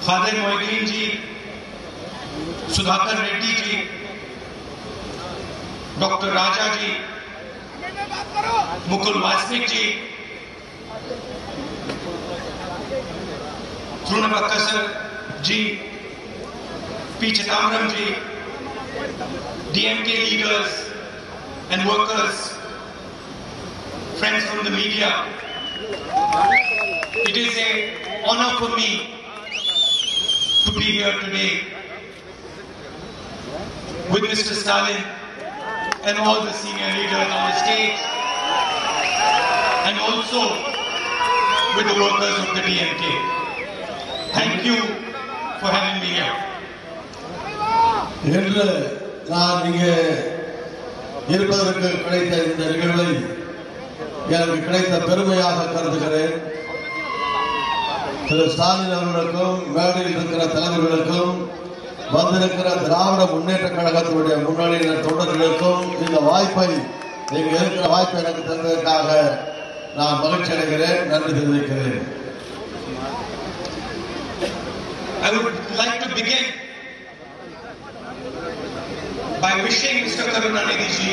Father Moideen ji, Sudhakar Reddy ji, Dr. Raja ji, Mukul Vasnik ji, Trunavakkasar ji, P. Chidambaram ji, DMK leaders and workers, friends from the media. It is an honor for me to be here today with Mr. Stalin and all the senior leaders on the stage, and also with the workers of the DMK. Thank you for having me here. இன்று நான் இங்கே இருப்பதற்கு கிடைத்த இந்த நிகழ்வை எனக்கு கிடைத்த பெருமையாக கருதுகிறேன். திரு ஸ்டாலின் அவர்களுக்கும் மேடையில் இருக்கிற தலைவர்களுக்கும் வந்திருக்கிற திராவிட முன்னேற்ற கழகத்தினுடைய முன்னணியினர் தொண்டர்களுக்கும் இந்த வாய்ப்பை இங்கு இருக்கிற வாய்ப்பை எனக்கு தந்ததற்காக நான் மகிழ்ச்சி அடைகிறேன், நன்றி தெரிவிக்கிறேன். I would like to begin by wishing Mr. Karunanidhi ji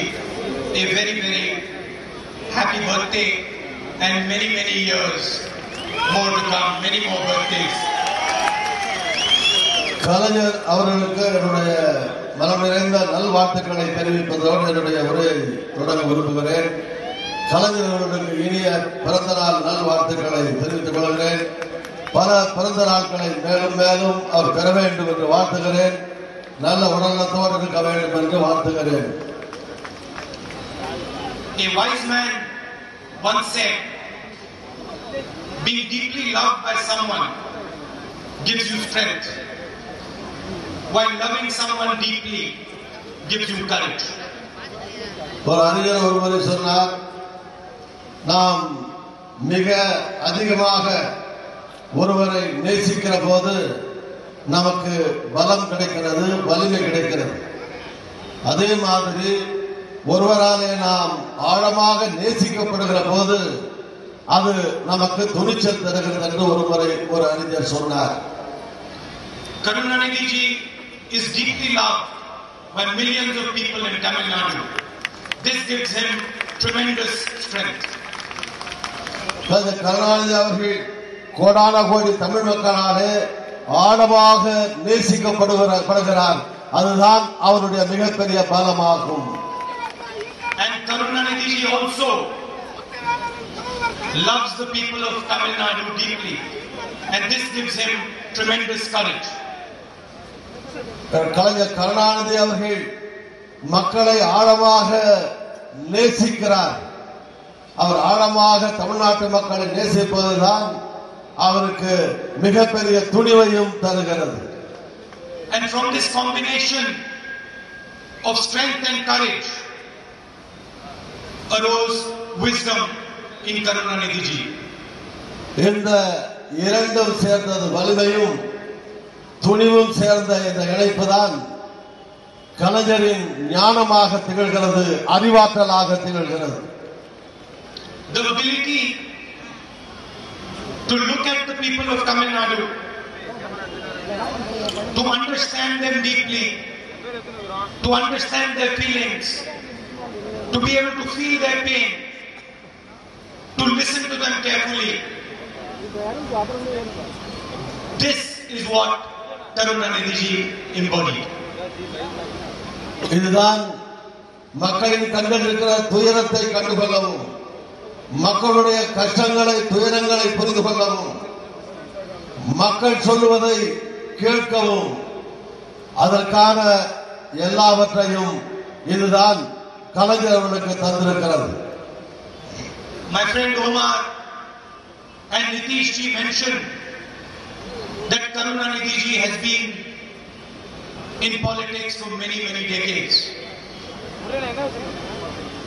a very, very happy birthday and many, many years more to come, many more birthdays. கலைஞர் அவர்களுக்கு என்னுடைய மனம் நிறைந்த நல்வாழ்த்துக்களை தெரிவிப்பதோடு என்னுடைய உரையை தொடங்க விரும்புகிறேன். கலைஞர் அவர்களுக்கு இனிய பிறந்த நாள் நல்வாழ்த்துக்களை தெரிவித்துக் கொள்கிறேன். பல பிறந்த நாட்களை மேலும் மேலும் அவர் பெற வேண்டும் என்று வாழ்த்துகிறேன். நல்ல உடல்நலத்தோடு இருக்க வேண்டும் என்று வாழ்த்துகிறேன். A wise man once said, being deeply loved by someone gives you strength, while loving someone deeply gives you courage. ஒரு அறிஞர் ஒருவரை சொன்னார், நாம் மிக அதிகமாக ஒருவரை நேசிக்கிற போது நமக்கு பலம் கிடைக்கிறது, வலிமை கிடைக்கிறது. அதே மாதிரி ஒருவராலே நாம் ஆழமாக நேசிக்கப்படுகிற போது அது நமக்கு துணிச்சல் தருகிறது என்று ஒருமுறை ஒரு அறிஞர் சொன்னார். Karunanidhi ji is deeply loved by millions of people in Tamil Nadu. This gives him tremendous strength. Karunanidhi அவர்கள் கோடான கோடி தமிழ் மக்களாலே ஆழமாக நேசிக்கப்படுகிறார். அதுதான் அவருடைய மிகப்பெரிய பலமாகும். And Karunanidhi ji also loves the people of Tamil Nadu deeply, and this gives him tremendous courage. கலைஞர் கருணாநிதி அவர்கள் மக்களை ஆழமாக நேசிக்கிறார். அவர் ஆழமாக தமிழ்நாட்டு மக்களை நேசிப்பதுதான் அவருக்கு மிகப்பெரிய துணிவையும் தருகிறது. And from this combination of strength and courage arose wisdom in Karunanidhi ji. இந்த இரண்டும் சேர்ந்தது, வலிமையும் துணிவும் சேர்ந்த இந்த இணைப்புதான் கலைஞரின் ஞானமாக திகழ்கிறது, அறிவாற்றலாக திகழ்கிறது. The ability to look at the people of Tamil Nadu, to understand them deeply, to understand their feelings, to be able to feel their pain, to listen to them carefully. This is what Karunanidhi ji embodied. இதுதான் மக்களின் கண்கள் இருக்கிற துயரத்தை கண்டுகொள்ளவும், மக்களுடைய கஷ்டங்களை துயரங்களை புரிந்து கொள்ளவும், மக்கள் சொல்லுவதை கேட்கவும், அதற்கான எல்லாவற்றையும் இதுதான் கலைஞர் அவர்களுக்கு தந்திருக்கிறது. My friend Omar and Nitish ji mentioned that Karunanidhi ji has been in politics for many, many decades.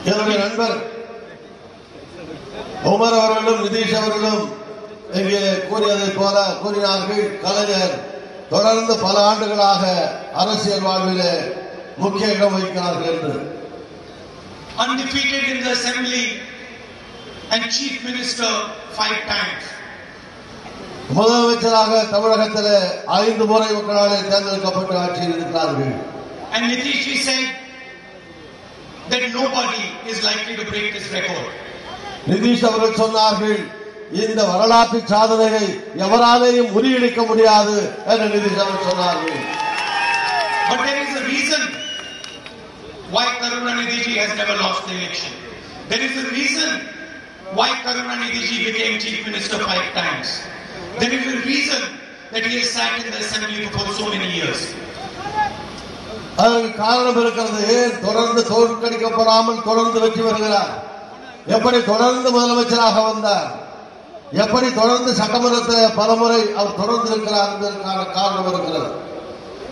என்னுடைய நண்பர் உமர் அவர்களும் நிதிஷ் அவர்களும் இங்கே கூறியதை போல கூறினார்கள், கலைஞர் தொடர்ந்து பல ஆண்டுகளாக அரசியல் வாழ்விலே முக்கிய இடம் வகிக்கிறார்கள் என்று. Undefeated in the assembly and chief minister 5 times. முதலமைச்சராக தமிழகத்தில் 5 முறை மக்களால் தேர்ந்தெடுக்கப்பட்டு ஆட்சியில் இருக்கிறார்கள். And Nitish ji said that nobody is likely to break this record. Nitish அவர்கள் சொன்னார்கள், இந்த வரலாற்று சாதனையை எவராலேயும் முறியடிக்க முடியாது என்று நிதிஷ் அவர்கள் சொன்னார்கள். But there is a reason why Karunanidhi ji has never lost the election. There is a reason why Karunanidhi ji became Chief Minister 5 times. There is a reason that he has sat in the assembly for so many years. அதற்கு காரணம் இருக்கிறது. ஏன் தொடர்ந்து தோற்கடிக்கப்படாமல் தொடர்ந்து வெற்றி வருகிறார்? எப்படி தொடர்ந்து முதலமைச்சராக வந்தார்? எப்படி தொடர்ந்து சட்டமன்றத்தில் பலமுறை அவர் தொடர்ந்து இருக்கிறார் என்பதற்கான காரணம் இருக்கிறது.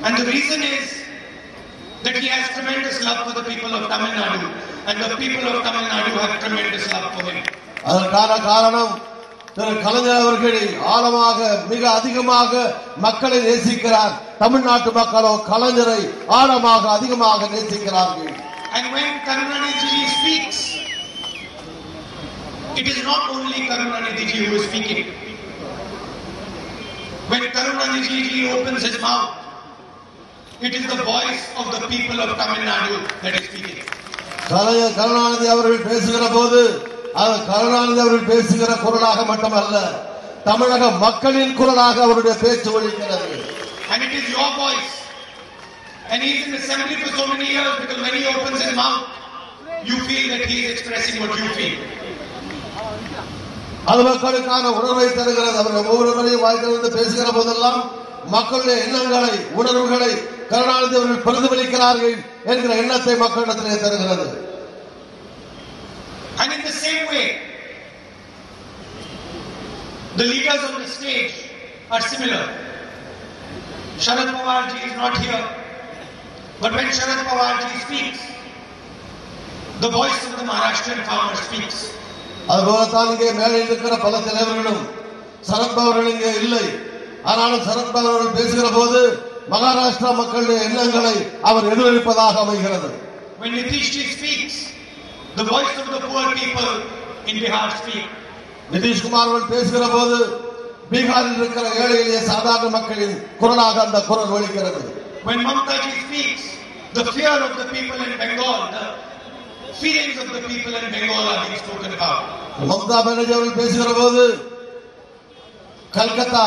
And the reason is that he has tremendous love for the people of Tamil Nadu, and the people of Tamil Nadu have tremendous love for him. அதற்கான காரணம் திரு கலைஞர் அவர்கள் ஆழமாக மிக அதிகமாக மக்களை நேசிக்கிறார். தமிழ்நாட்டு மக்களோ கலைஞரை ஆழமாக அதிகமாக நேசிக்கிறார்கள். And when Karunanidhi ji speaks, it is not only Karunanidhi ji who is speaking. When Karunanidhi ji opens his mouth, it is the voice of the people of Tamil Nadu that is speaking. Karunanidhi அவர்கள் பேசுகிற போது அது கருணாநிதி அவர்கள் பேசுகிற குரலாக மட்டுமல்ல, தமிழக மக்களின் குரலாக அவருடைய பேச்சு ஒலிக்கிறது. And it is your voice. And he is in the assembly for so many years because when he opens his mouth, you feel that he is expressing what you feel. அது மக்களுக்கான உணர்வை தருகிறது. அவர் ஒவ்வொரு முறையும் வாய் திறந்து பேசுகிற போதெல்லாம் மக்களுடைய எண்ணங்களை உணர்வுகளை கருணாநிதி அவர்கள் பிரதிபலிக்கிறார்கள் என்கிற எண்ணத்தை மக்களிடத்திலே தருகிறது. And in the same way, the leaders on the stage are similar. Sharad Pawar ji is not here, but when Sharad Pawar ji speaks, the voice of the Maharashtrian farmer speaks. அதுபோலத்தான் இங்கே மேலே இருக்கிற பல தலைவர்களும் சரத்பவர்கள் இங்கே இல்லை. ஆனாலும் சரத்பவர் அவர்கள் பேசுகிற போது மகாராஷ்டிரா மக்களுடைய எண்ணங்களை அவர் எதிரொலிப்பதாக அமைகிறது. When Nitish ji speaks, the voice of the poor people in Bihar speak. Nitish Kumar அவர்கள் பேசுகிற போது பீகாரில் இருக்கிற ஏழை எளிய சாதாரண மக்களின் குரலாக அந்த குரல் ஒலிக்கிறது. When Mamta ji speaks, the fear of the people in Bengal, the feelings of the people in Bengal are being spoken about. Mamata Banerjee அவர்கள் பேசுகிற போது கல்கத்தா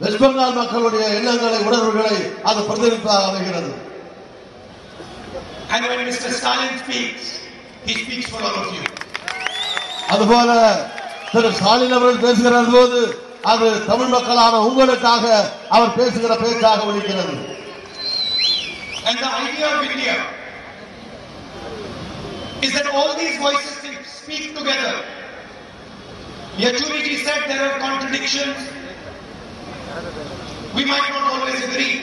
வெஸ்ட் பெங்கால் மக்களுடைய எண்ணங்களை உணர்வுகளை அது பிரதிபலிப்பதாக அமைகிறது. And when Mr. Stalin speaks, he speaks for all of you. அதுபோல திரு ஸ்டாலின் அவர்கள் பேசுகிற போது அது தமிழ் மக்களான உங்களுக்காக அவர் பேசுகிற பேச்சாக ஒலிக்கிறது. And the idea of India is that all these voices speak together. Yechuri ji said there are contradictions. We might not always agree,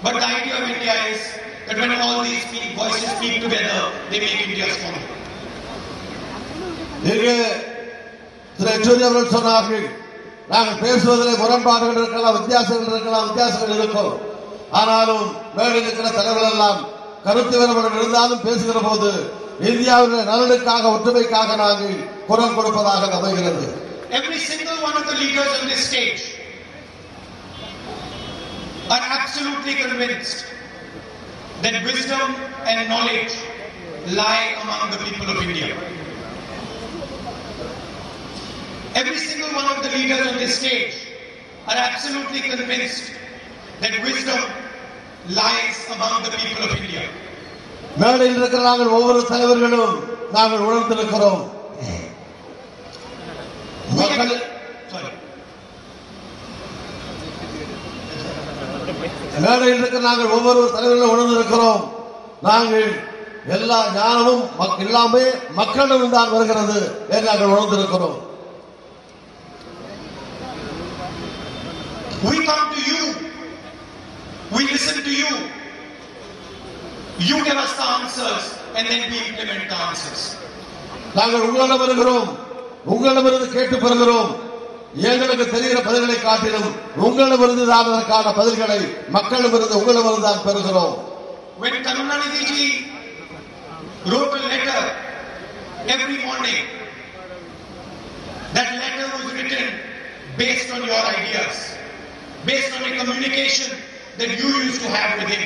but the idea of India is that when all these voices speak together, they make India strong. இங்கே திரு யெச்சூரி அவர்கள் சொன்னார்கள், நாங்கள் பேசுவதில் முரண்பாடுகள் இருக்கலாம், வித்தியாசங்கள் இருக்கும். ஆனாலும் மேலே இருக்கிற தலைவர்கள் எல்லாம் கருத்து வேறுபாடு இருந்தாலும் பேசுகிற போது இந்தியாவுடைய நலனுக்காக ஒற்றுமைக்காக நாங்கள் குரல் கொடுப்பதாக அமைகிறது. Every single one of the leaders on this stage are absolutely convinced that wisdom and knowledge lie among the people of India. Every single one of the leaders on this stage are absolutely convinced that wisdom lies among the people of India. மேடையில் இருக்கிற நாங்கள் ஒவ்வொரு தலைவர்களும் நாங்கள் உணர்ந்திருக்கிறோம். மேடையில் இருக்கிற நாங்கள் ஒவ்வொரு தலைவர்களும் உணர்ந்திருக்கிறோம். நாங்கள் எல்லா ஞானமும் எல்லாமே மக்களிடம் தான் வருகிறது என்று நாங்கள் உணர்ந்திருக்கிறோம். We come to you. We listen to you. You give us the answers and then we implement the answers. நாங்கள் உங்களிடம் வருகிறோம், உங்களிடமிருந்து கேட்டு பெறுகிறோம். எங்களுக்கு தெரிகிற பதில்களை காட்டிலும் உங்களிடமிருந்து தான் அதற்கான பதில்களை மக்களிடமிருந்து உங்களிடமிருந்து தான் பெறுகிறோம். When Karunanidhi ji wrote a letter every morning, that letter was written based on your ideas, based on the communication that you used to have with him.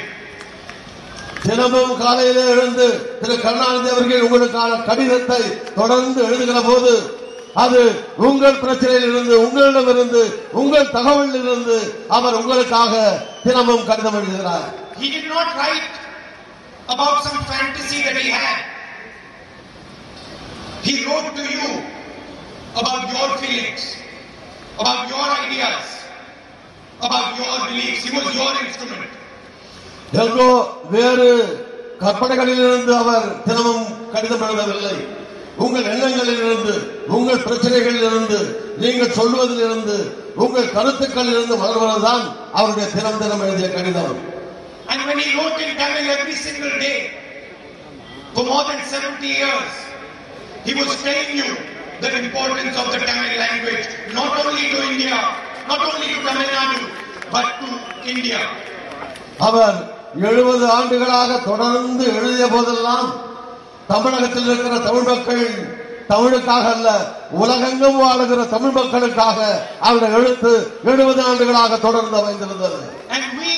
தினமும் காலையிலே எழுந்து திரு கருணாநிதி அவர்கள் உங்களுக்கான கடிதத்தை தொடர்ந்து எழுதுகிற போது அது உங்கள் பிரச்சனையிலிருந்து, உங்களிடமிருந்து, உங்கள் தகவலிலிருந்து அவர் உங்களுக்காக தினமும் கடிதம் எழுதுகிறார். He did not write about some fantasy that he had. He wrote to you about your feelings, about your ideas, about your beliefs. He was your instrument. எங்கோ வேறு கற்பனைகளிலிருந்து அவர் தினமும் கடிதம் எழுதவில்லை. உங்கள் எண்ணங்களிலிருந்து, உங்கள் பிரச்சனைகளிலிருந்து, நீங்கள் சொல்வதிலிருந்து, உங்கள் கருத்துக்களிலிருந்து மலர்வதுதான் அவருடைய தினம் எழுதிய கடிதம். And when he wrote in Tamil every single day for more than 70 years, he was telling you the importance of the Tamil language, not only to India, not only to Tamil Nadu, but to India. அவர் 70 ஆண்டுகளாக தொடர்ந்து எழுதிய போதெல்லாம் தமிழகத்தில் இருக்கிற தமிழ் மக்கள், தமிழுக்காக அல்ல, உலகெங்கும் வாழுகிற தமிழ் மக்களுக்காக அவருடைய எழுத்து 70 ஆண்டுகளாக தொடர்ந்து அமைந்திருந்தது. And we,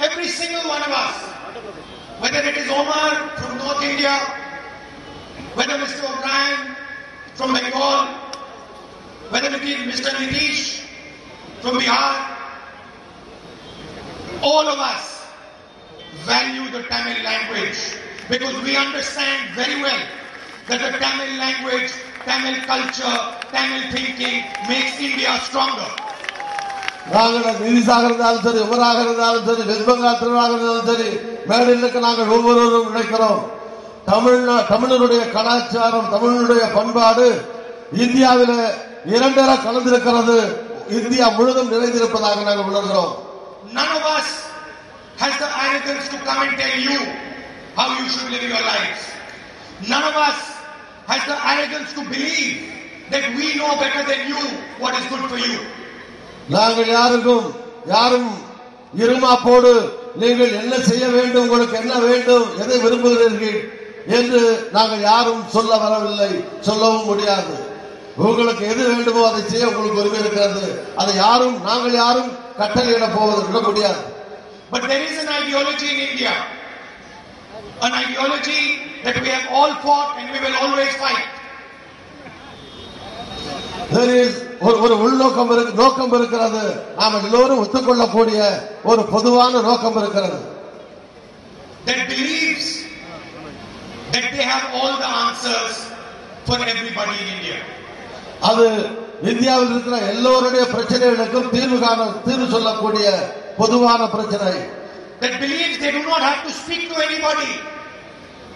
every single one of us, whether it is Omar from North India, whether Mr. O'Brien from Bengal, whether it is Mr. Nitish from Bihar, all of us value the Tamil language because we understand very well that the Tamil language, Tamil culture, Tamil thinking makes India stronger. நாங்கள் நிதிஷாக இருந்தாலும் சரி, உமராக இருந்தாலும் சரி, west Bengal திருநாளாக இருந்தாலும் சரி, மேடையிலுக்கு நாங்கள் ஒவ்வொருவரும் நினைக்கிறோம், தமிழருடைய கலாச்சாரம், தமிழனுடைய பண்பாடு இந்தியாவில் இரண்டர கலந்திருக்கிறது, இந்தியா முழுதும் நிறைந்திருப்பதாக நாங்கள் உணர்கிறோம். None of us has the arrogance to come and tell you how you should live your lives. None of us has the arrogance to believe that we know better than you what is good for you. நாங்கள் யாரும் இருமாப்போடு நீங்கள் என்ன செய்ய வேண்டும், உங்களுக்கு என்ன வேண்டும், எதை விரும்புகிறீர்கள் என்று நாங்கள் யாரும் சொல்ல வரவில்லை, சொல்லவும் முடியாது. உங்களுக்கு எது வேண்டுமோ அதை செய்ய உங்களுக்கு உரிமை இருக்கிறது. அதை நாங்கள் யாரும் கட்டளையிட போவதற்கு முடியாது. But there is an ideology in India, an ideology that we have all fought and we will always fight. There is ஒரு உள்நோக்கம் நோக்கம் இருக்கிறது, நாம் எல்லோரும் ஒத்துக்கொள்ளக்கூடிய ஒரு பொதுவான நோக்கம் இருக்கிறது. That believes that they have all the answers for everybody in India. அது இந்தியாவில் இருக்கிற எல்லோருடைய பிரச்சனைகளுக்கும் தீர்வு சொல்லக்கூடிய பொதுவான பிரச்சனை. That believes they do not have to speak to anybody.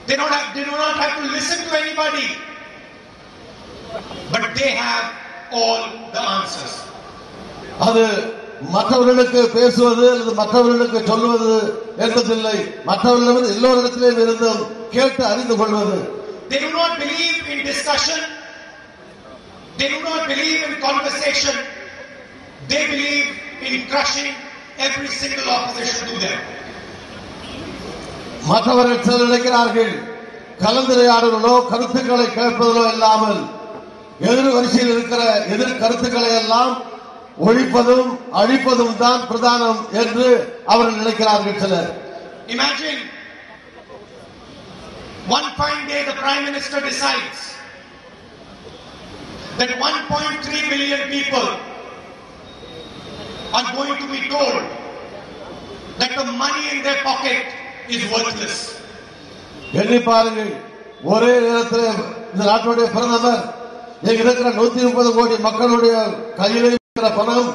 They do not have to listen to anybody. But they have all the answers. அது மற்றவர்களுக்கு பேசுவது அல்லது மற்றவர்களுக்கு சொல்வது என்பதில்லை, மற்றவர்களிடம் எல்லோரிடத்திலும் இருந்தும் கேட்டு அறிந்து கொள்வது. They do not believe in discussion. They do not believe in conversation. They believe in crushing every single opposition to them. மற்றவர்கள் சிலர் நினைக்கிறார்கள், கலந்துரையாடலோ கருத்துக்களை கேட்பதிலோ இல்லாமல் எதிர் வரிசையில் இருக்கிற எதிர் கருத்துக்களை எல்லாம் ஒழிப்பதும் அழிப்பதும் தான் பிரதானம் என்று அவர்கள் நினைக்கிறார்கள் சிலர். Imagine one fine day the Prime Minister decides that 1.3 billion people are going to be told that the money in their pocket is worthless. எண்ணி பாருங்கள், ஒரே நேரத்தில் இந்த நாட்டுடைய பிரதமர் இங்க இருக்கிற 130 கோடி மக்களுடைய கையில் இருக்கிற பணம்,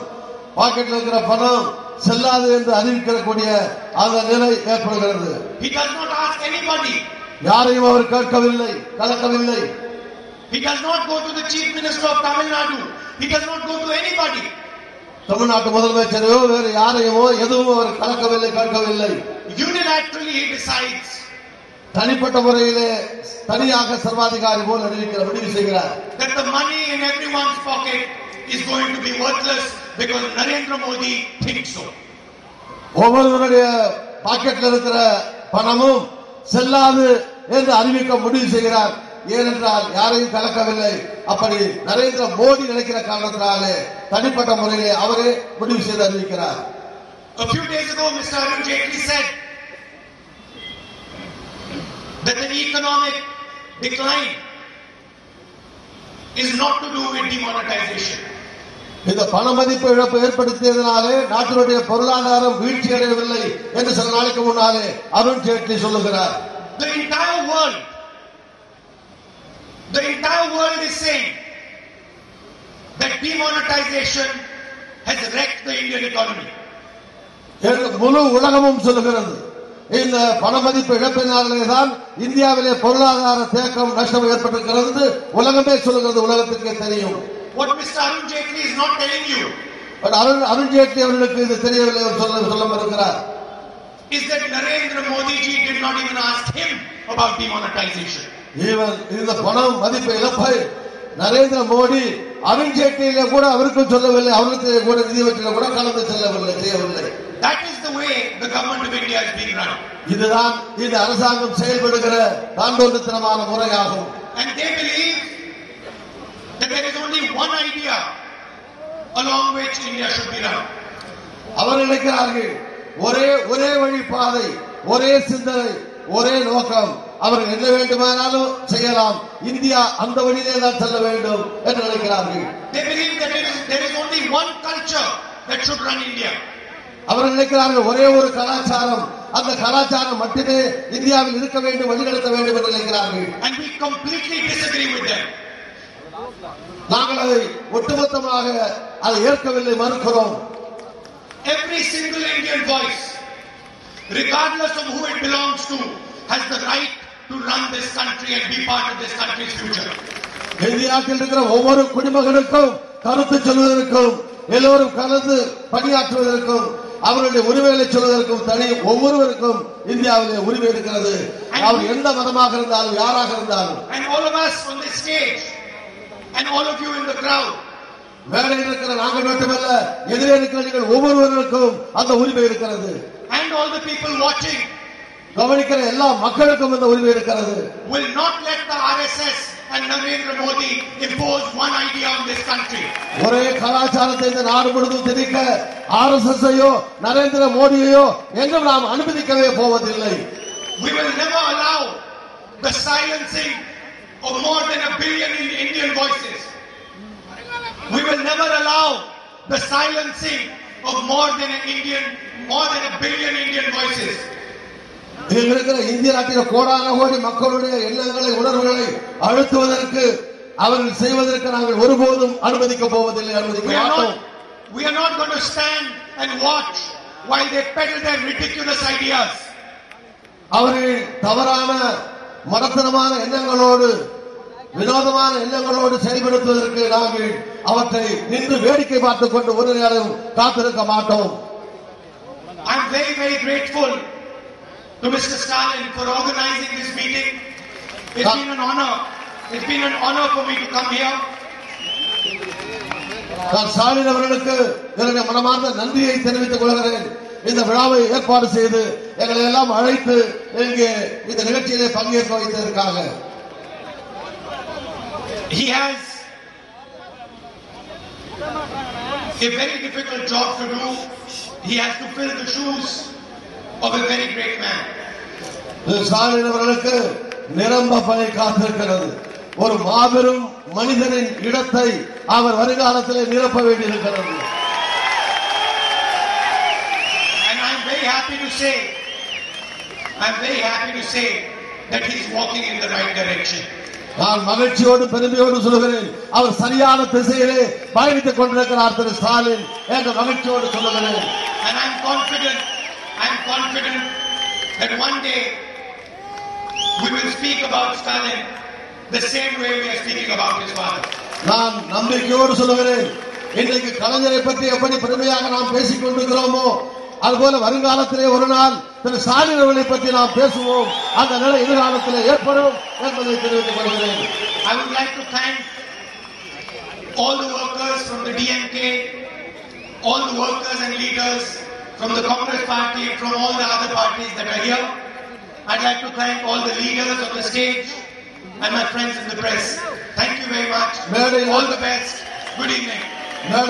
பாக்கெட்டில் இருக்கிற பணம் செல்லாது என்று அறிவிக்கக்கூடிய அந்த நிலை ஏற்படுகிறது. He does not ask anybody. யாரையும் அவர் கேட்கவில்லை, கலக்கவில்லை. He does not go to the Chief Minister of Tamil Nadu. He does not go to anybody. தமிழ்நாட்டு முதலமைச்சரோ வேறு யாரையுமோ எதுவும் அவர் கலக்கவில்லை, கேட்கவில்லை. Unilaterally he decides. தனிப்பட்ட முறையிலே தனியாக சர்வாதிகாரி போல் அறிவிக்கிற முடிவு செய்கிறார். That the money in everyone's pocket is going to be worthless because Narendra Modi thinks so. ஒவ்வொருவருடைய பாக்கெட்டில் இருக்கிற பணமும் செல்லாது என்று அறிவிக்க முடிவு செய்கிறார். ஏனென்றால் யாரையும் கலக்கவில்லை. அப்படி நரேந்திர மோடி நினைக்கிற காரணத்தினாலே தனிப்பட்ட முறையிலே அவரே முடிவு செய்து அறிவிக்கிறார். A few days ago, Mr. Arun Jaitley said that the economic decline is not to do with demonetization. இந்த பணமதிப்பு இழப்பு ஏற்படுத்தியதனாலே நாட்டினுடைய பொருளாதாரம் வீழ்ச்சி அடையவில்லை என்று சில நாளைக்கு முன்னாலே அருண் ஜேட்லி சொல்லுகிறார். The entire world is saying that demonetization has wrecked the Indian economy. முழு உலகமும் சொல்லுகிறது இந்த பணமதிப்பு இழப்பினாலே தான் இந்தியாவிலே பொருளாதார தேக்கம் நஷ்டம் ஏற்பட்டிருக்கிறது. உலகமே சொல்லுகிறது, உலகத்திற்கே தெரியும். What Mr. Arun Jaitley is not telling you, Arun Jaitley அவர்களுக்கு இது தெரியவில்லை சொல்ல மறுக்கிறார். Is that Narendra Modi ji did not even ask him about demonetization. இந்த பணம் மதிப்பு இழப்பை நரேந்திர மோடி அருண் ஜேட்லியில கூட அவருக்கும் சொல்லவில்லை, அவருக்கு கூட நிதியமைச்சர் கூட கலந்து செய்யவில்லை. That is the way the government of India is being run. இதுதான் இந்த அரசாங்கம் செயல்படுகிற தாண்டோதனமான முறையாகும். And they believe that there is only one idea along which India should be run. அவர் நினைக்கிறார்கள் ஒரே வழி பாதை, ஒரே சிந்தனை, ஒரே நோக்கம். அவர்கள் என்ன வேண்டுமானாலும் செய்யலாம், இந்தியா அந்த வழியிலே தான் செல்ல வேண்டும் என்று நினைக்கிறார்கள். They believe that there is only one culture that should run India. அவர்கள் நினைக்கிறார்கள் ஒரே ஒரு கலாச்சாரம், அந்த கலாச்சாரம் மட்டுமே இந்தியாவில் இருக்க வேண்டும், வழிநடத்த வேண்டும் என்று நினைக்கிறார்கள். And we completely disagree with them. நாங்கள் அதை ஒட்டுமொத்தமாக அதை ஏற்கவில்லை, மறுக்கிறோம். Every single Indian voice, regardless of who it belongs to, has the right to run this country and be part of this country's future. இந்திய நாட்டில் இருக்கிற ஒவ்வொரு குடிமகனுக்கும் கருத்து சொல்வதற்கும், எல்லோரும் கலந்து பணியாற்றுவதற்கும், அவருடைய உரிமைகளை சொல்வதற்கும் தனி ஒவ்வொருவருக்கும் இந்தியாவிலே உரிமை இருக்கிறது. அவர் எந்த மதமாக இருந்தாலும் யாராக இருந்தாலும். And all of us on this stage and all of you in the crowd, மேடையில் இருக்கிற நாங்கள் மட்டுமல்ல, எதிரே இருக்கிற நீங்கள் ஒவ்வொருவருக்கும் அந்த உரிமை இருக்கிறது. And all the people watching, கவனிக்கிற எல்லா மக்களுக்கும் இந்த உரிமை இருக்கிறது. will not let the RSS and Narendra Modi impose one idea on this country. ஒரே கலாச்சாரத்தை இந்த நாடு முழுவதும் திணிக்க RSS ஐயோ நரேந்திர மோடியையோ என்றும் நாம் அனுமதிக்கவே போவதில்லை. We will never allow the silencing of more than a billion Indian voices. We will never allow the silencing of more than a billion Indian voices. இருக்கிற இந்திய நாட்டில் கோடான கோடி மக்களுடைய எண்ணங்களை, உணர்வுகளை அழுத்துவதற்கு, அவர்கள் செய்வதற்கு நாங்கள் ஒருபோதும் அனுமதிக்க போவதில்லை, அனுமதிக்க மாட்டோம். We are not going to stand and watch while they peddle their ridiculous ideas. அவர்கள் தவறான மடத்தனமான எண்ணங்களோடு, வினோதமான எண்ணங்களோடு செயல்படுத்துவதற்கு நாங்கள் அவற்றை நின்று வேடிக்கை பார்த்துக் கொண்டு ஒரு நேரம் காத்திருக்க மாட்டோம். I am very, very grateful to Mr. Stalin for organizing this meeting. It's been an honor. It's been an honor for me to come here. நான் ஸ்டாலின் அவர்களுக்கு என்னுடைய மனமார்ந்த நன்றியை தெரிவித்துக் கொள்கிறேன். இந்த விழாவை ஏற்பாடு செய்து எங்களை எல்லாம் அழைத்து இங்கே இந்த நிகழ்ச்சியிலே பங்கேற்க வைத்ததற்காக. He has a very difficult job to do. He has to fill the shoes of a very great man. Stalin அவர்களுக்கு நிரம்ப பணி காத்திருக்கிறது. ஒரு மாபெரும் மனிதனின் இடத்தை அவர் வருங்காலத்திலே நிரப்ப வேண்டியிருக்கிறது. And I'm very happy to say that he's walking in the right direction. நான் மகிழ்ச்சியோடு பெருமையோடு சொல்லுகிறேன், அவர் சரியான திசையிலே பயணித்துக் கொண்டிருக்கிறார் திரு ஸ்டாலின் என்ற மகிழ்ச்சியோடு சொல்லுகிறேன். And I'm confident that one day we will speak about Stalin the same way we are speaking about his father. நான் நம்பிக்கையோடு சொல்லுகிறேன், இன்றைக்கு கலைஞரை பற்றி எப்படி பெருமையாக நாம் பேசிக் கொண்டிருக்கிறோமோ அதுபோல வருங்காலத்திலே ஒரு நாள் திரு ஸ்டாலின் அவர்களை பற்றி நாம் பேசுவோம். அந்த நிலை எதிர்காலத்திலே ஏற்படும் என்பதை தெரிவித்துக் கொள்கிறேன். I would like to thank all the workers from the DMK, all the workers and leaders from the Congress party and from all the other parties that are here. I'd like to thank all the leaders on the stage and my friends in the press. Thank you very much. Madam. All the best. Good evening. Madam.